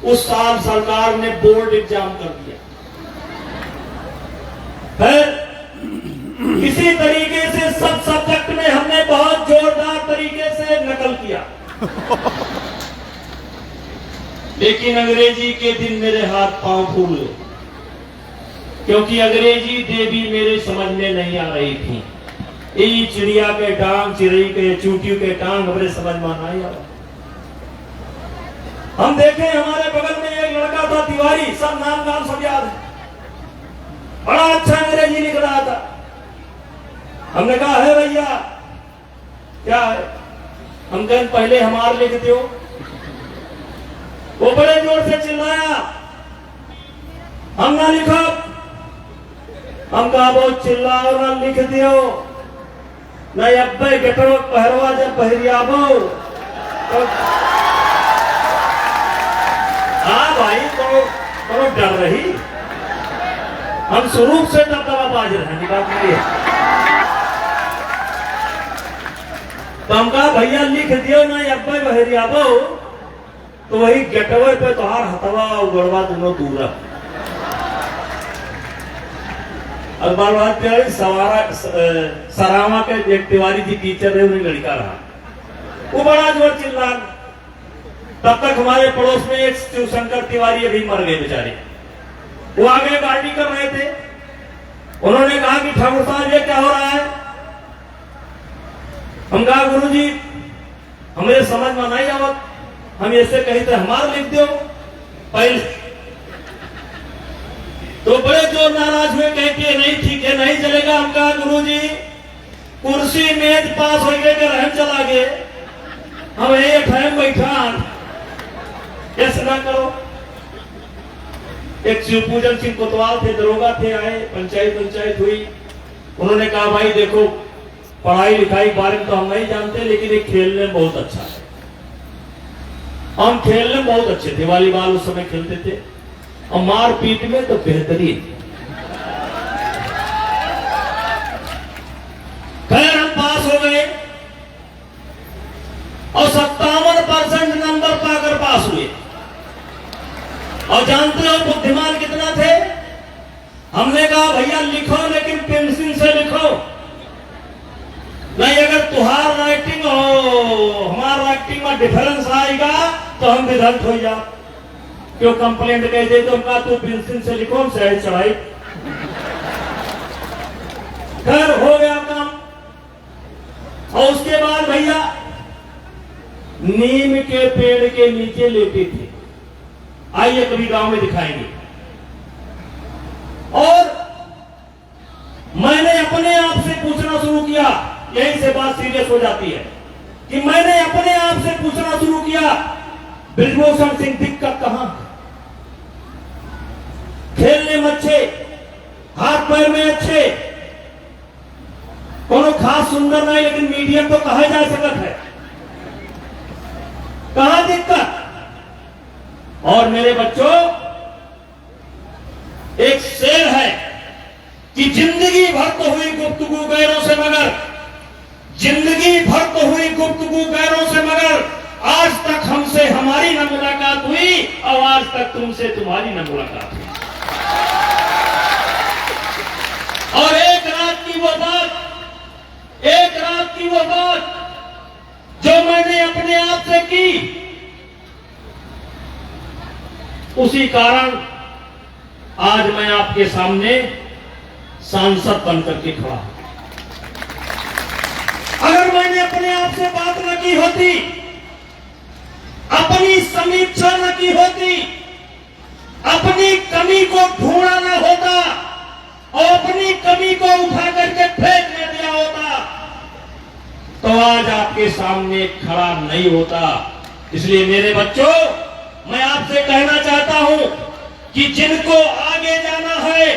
उस साल सरकार ने बोर्ड एग्जाम कर दिया। फिर इसी तरीके से सब सब्जेक्ट में हमने बहुत जोरदार तरीके से नकल किया। लेकिन अंग्रेजी के दिन मेरे हाथ पांव फूल गए, क्योंकि अंग्रेजी देवी मेरे समझ में नहीं आ रही थी। ये चिड़िया के टांग, चिड़ई के, चूटियों के टांग हमारे समझ में नहीं आ रहा। हम देखें हमारे बगल में एक लड़का था तिवारी, सब नाम सब याद है, बड़ा अच्छा अंग्रेजी लिख रहा था। हमने कहा है भैया क्या है? हम कहें पहले हमारे लिखते हो। वो बड़े जोर से चिल्लाया, हम ना लिखो। हम कहा बहुत चिल्लाओ ना लिख दियो, नहीं अब्बे गटरो पहरवा जब पहरियाबो तो हाँ भाई तो डर रही। हम शुरू से दबदबाबाज रहने बात नहीं है। तो हम कहा भैया लिख दियो ना अब्बे बहरियाबो, तो वही गटवे पे तोहार हथवा और गड़वा दोनों दूर। अखबार बात क्या सरावा के एक तिवारी जी टीचर रहे, उन्हें लड़का रहा, वो बड़ा जोर चिल्ला। तब तक हमारे पड़ोस में एक शिवशंकर तिवारी अभी मर गए बेचारे। वो आगे पार्टी कर रहे थे। उन्होंने कहा कि ठाकुर साहब ये क्या हो रहा है? हम कहा गुरुजी हमें समझ में नहीं आवत, हम ऐसे कही थे हमारा लिख दो पहले। तो बड़े जोर नाराज हुए, कहते नहीं ठीक है नहीं चलेगा। हम कहा गुरुजी कुर्सी मेज पास हो गए कि रहम चला गए, हम ये ठहर बैठा ऐसे ना करो। एक शिवपूजन सिंह कोतवाल थे, दरोगा थे, आए, पंचायत हुई। उन्होंने कहा भाई देखो पढ़ाई लिखाई के बारे में तो हम नहीं जानते, लेकिन एक खेलने में बहुत अच्छा है। हम खेलने में बहुत अच्छे थे, वॉलीबॉल उस समय खेलते थे, और मारपीट में तो बेहतरीन। खैर हम पास हो गए और 57% नंबर पाकर पास हुए। और जानते हो बुद्धिमान कितना थे? हमने कहा भैया लिखो लेकिन पेंसिल से लिखो, नहीं अगर तुहार राइटिंग हो हमारा राइटिंग में डिफरेंस आएगा तो हम विधत हो जा। क्यों कंप्लेंट कह दे तो हम कहा तू पेंसिल से लिखो, हम सहज चढ़ाई। खैर हो गया काम। और उसके बाद भैया नीम के पेड़ के नीचे लेटे थे, आइए कभी गांव में दिखाएंगे। और मैंने अपने आप से पूछना शुरू किया, यहीं से बात सीरियस हो जाती है, कि मैंने अपने आप से पूछना शुरू किया बृजभूषण सिंह दिक्कत कहां? खेलने में अच्छे, हाथ पैर में अच्छे, कोनो खास सुंदर नहीं, लेकिन मीडियम तो कहा जा सकता है, कहां दिक्कत? और मेरे बच्चों एक शेर है कि जिंदगी भर तो हुई गुफ्तगू गैरों से मगर, जिंदगी भर तो हुई गुफ्तगू गैरों से मगर, आज तक हमसे हमारी न मुलाकात हुई और आज तक तुमसे तुम्हारी न मुलाकात हुई। और एक रात की वो बात जो मैंने अपने आप से की, उसी कारण आज मैं आपके सामने सांसद बनकर के खड़ा हूं। अगर मैंने अपने आप से बात न की होती, अपनी समीक्षा न की होती, अपनी कमी को ढूंढा न होता और अपनी कमी को उठा करके फेंक न दिया होता, तो आज आपके सामने खड़ा नहीं होता। इसलिए मेरे बच्चों मैं आपसे कहना चाहता हूं कि जिनको आगे जाना है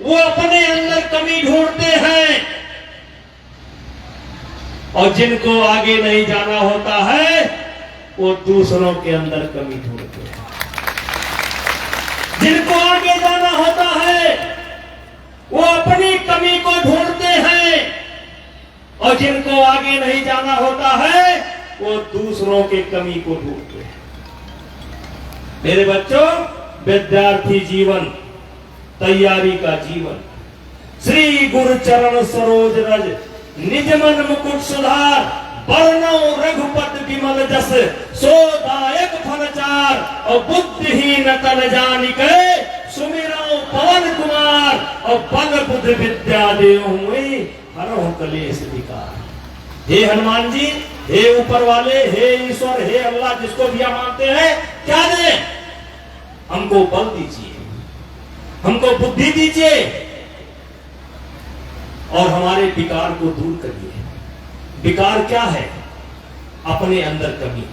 वो अपने अंदर कमी ढूंढते हैं, और जिनको आगे नहीं जाना होता है वो दूसरों के अंदर कमी ढूंढते हैं। जिनको आगे जाना होता है वो अपनी कमी को ढूंढते हैं, और जिनको आगे नहीं जाना होता है वो दूसरों के कमी को ढूंढते हैं। मेरे बच्चों, विद्यार्थी जीवन, तैयारी का जीवन। श्री गुरु चरण सरोज रज, निज मन मुकुट सुधार, वर्णो रघुपत विमल जस, सो दायक फल चार, और बुद्धिहीन तन जानिके, सुमिरो पवन कुमार, और बल बुद्धि विद्या देहुँ हरहु कलेश विकार। हे हनुमान जी, हे ऊपर वाले, हे ईश्वर, हे अल्लाह, जिसको भी आप मानते हैं, क्या दे? हमको बल दीजिए, हमको बुद्धि दीजिए, और हमारे विकार को दूर करिए। विकार क्या है? अपने अंदर कमी।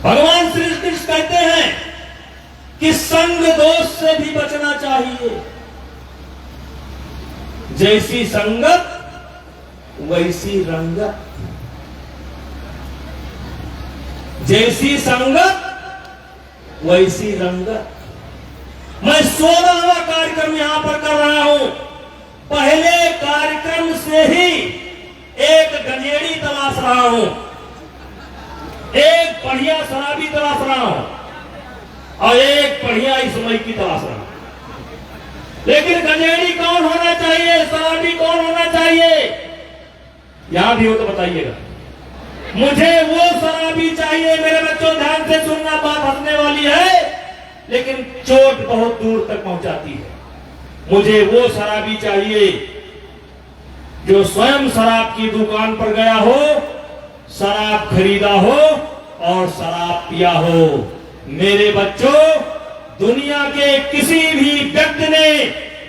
भगवान श्री कृष्ण कहते हैं कि संग दोष से भी बचना चाहिए। जैसी संगत वैसी रंगत, जैसी संगत वैसी रंगत। मैं 16वां कार्यक्रम यहां पर कर रहा हूं। पहले कार्यक्रम से ही एक गंजेड़ी तलाश रहा हूं, एक बढ़िया शराबी तलाश रहा हूं, और एक बढ़िया इस्माइल की तलाश रहा हूं। लेकिन गंजेड़ी कौन होना चाहिए, शराबी कौन होना चाहिए? यहां भी हो तो बताइएगा। मुझे वो शराबी चाहिए। मेरे बच्चों, ध्यान से सुनना, बात हंसने वाली है लेकिन चोट बहुत दूर तक पहुंचाती है। मुझे वो शराबी चाहिए जो स्वयं शराब की दुकान पर गया हो, शराब खरीदा हो और शराब पिया हो। मेरे बच्चों, दुनिया के किसी भी व्यक्ति ने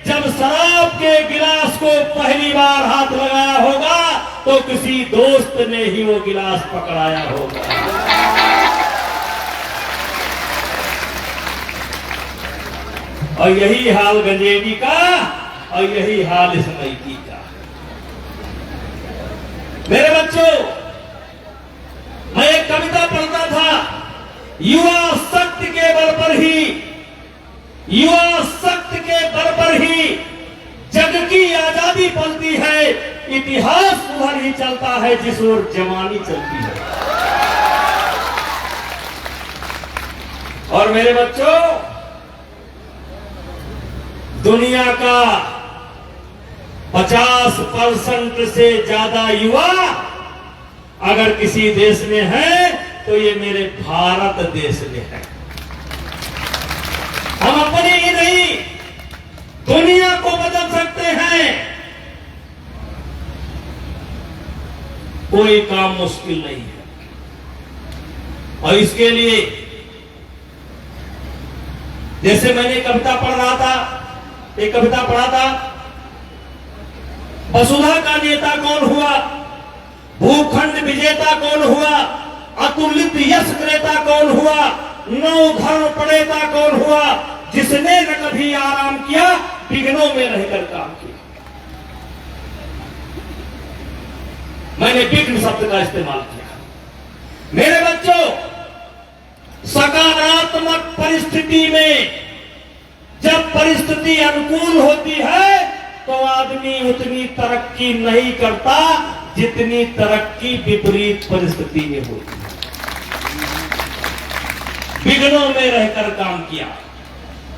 जब शराब के गिलास को पहली बार हाथ लगाया होगा तो किसी दोस्त ने ही वो गिलास पकड़ाया होगा। और यही हाल गंजेड़ी का, और यही हाल इस्माइली का। मेरे बच्चों, मैं एक कविता पढ़ता था, युवा शक्ति के बल पर ही, युवा शक्ति के बल पर ही जग की आजादी पलती है, इतिहास उधर ही चलता है जिस ओर जवानी चलती है। और मेरे बच्चों, दुनिया का 50% से ज्यादा युवा अगर किसी देश में है तो ये मेरे भारत देश में है। हम अपने ही नहीं, दुनिया को बदल सकते हैं। कोई काम मुश्किल नहीं है। और इसके लिए, जैसे मैंने कविता पढ़ रहा था, एक कविता पढ़ा था, वसुधा का नेता कौन हुआ, भूखंड विजेता कौन हुआ, अतुलित यश क्रेता कौन हुआ, नौ धर्म पड़ेता कौन हुआ, जिसने न कभी आराम किया, विघ्नों में रहकर काम किया। मैंने विघ्न शब्द का इस्तेमाल किया। मेरे बच्चों, सकारात्मक परिस्थिति में जब परिस्थिति अनुकूल होती है तो आदमी उतनी तरक्की नहीं करता जितनी तरक्की विपरीत परिस्थिति में होती है। विघ्नों में रहकर काम किया।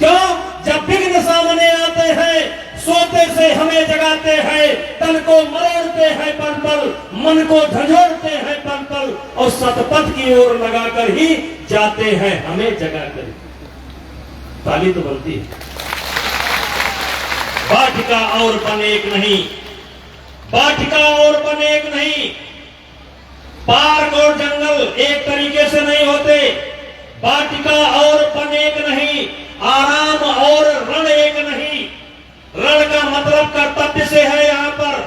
क्यों? जब विघ्न सामने आते हैं, सोते से हमें जगाते हैं, तन को मरोड़ते हैं पल पल, मन को झंझोड़ते हैं पल पल, और सतपथ की ओर लगाकर ही जाते हैं हमें जगाकर। ताली तो बनती है। वाटिका और बन एक नहीं, वाटिका और बन एक नहीं, पार्क और जंगल एक तरीके से नहीं होते। वाटिका और बन एक नहीं, आराम और रण एक नहीं। रण का मतलब कर्तव्य से है यहाँ पर।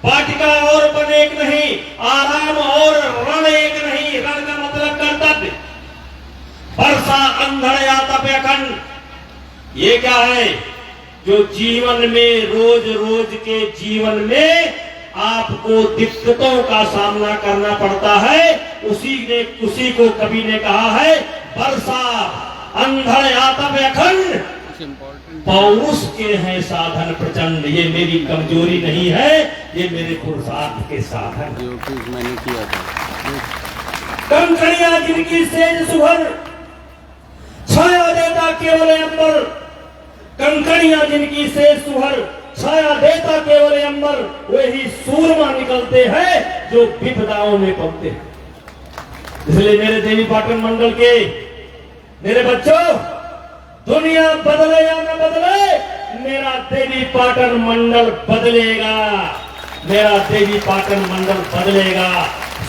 वाटिका और बन एक नहीं, आराम और रण एक नहीं। रण का मतलब कर्तव्य। वर्षा अंधड़ या तप्यखंड, ये क्या है? जो जीवन में, रोज रोज के जीवन में आपको दिक्कतों का सामना करना पड़ता है, उसी को कवि ने कहा है, वर्षा अंधड़ या तप्यखंड, पौरुष के हैं साधन प्रचंड। ये मेरी कमजोरी नहीं है, ये मेरे पुरुषार्थ के साधन। मैंने किया था। कंकड़ियां जिनकी सेज सुभर, छाया देता केवल अंबर, कंकड़ियां जिनकी से सुहर, छाया देता केवल अंबर, वही सूरमा निकलते हैं जो विपदाओं में पड़ते हैं। इसलिए मेरे देवी पाटन मंडल के मेरे बच्चों, दुनिया बदले या न बदले, मेरा देवी पाटन मंडल बदलेगा। मेरा देवी पाटन मंडल बदलेगा।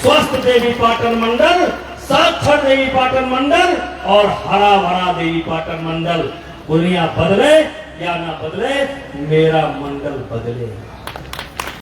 स्वस्थ देवी पाटन मंडल, साक्षर देवी पाटन मंडल और हरा भरा देवी पाटन मंडल। दुनिया बदले या ना बदले, मेरा मंडल बदले।